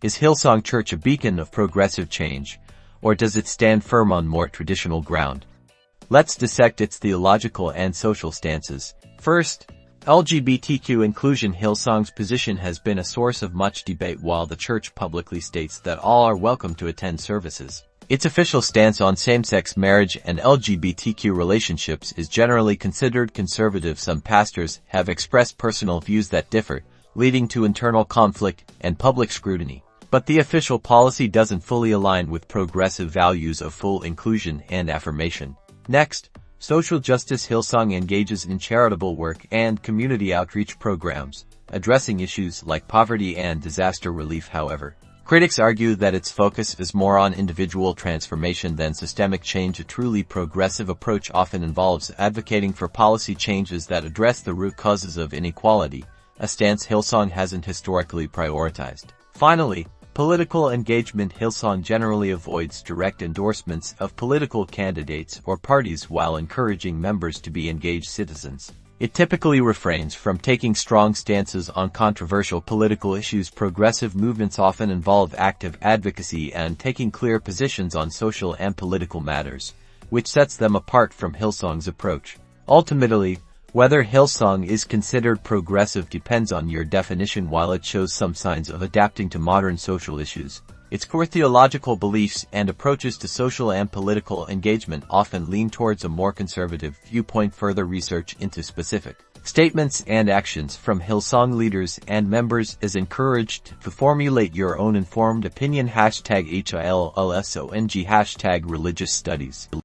Is Hillsong Church a beacon of progressive change, or does it stand firm on more traditional ground? Let's dissect its theological and social stances. First, LGBTQ inclusion. Hillsong's position has been a source of much debate while the church publicly states that all are welcome to attend services. Its official stance on same-sex marriage and LGBTQ relationships is generally considered conservative. Some pastors have expressed personal views that differ, leading to internal conflict and public scrutiny. But the official policy doesn't fully align with progressive values of full inclusion and affirmation. Next, social justice. Hillsong engages in charitable work and community outreach programs, addressing issues like poverty and disaster relief. However, critics argue that its focus is more on individual transformation than systemic change. A truly progressive approach often involves advocating for policy changes that address the root causes of inequality, a stance Hillsong hasn't historically prioritized. Finally, political engagement. Hillsong generally avoids direct endorsements of political candidates or parties while encouraging members to be engaged citizens. It typically refrains from taking strong stances on controversial political issues. Progressive movements often involve active advocacy and taking clear positions on social and political matters, which sets them apart from Hillsong's approach. Ultimately, whether Hillsong is considered progressive depends on your definition. While it shows some signs of adapting to modern social issues, its core theological beliefs and approaches to social and political engagement often lean towards a more conservative viewpoint. Further research into specific statements and actions from Hillsong leaders and members is encouraged. To formulate your own informed opinion. #HILSONG #religious studies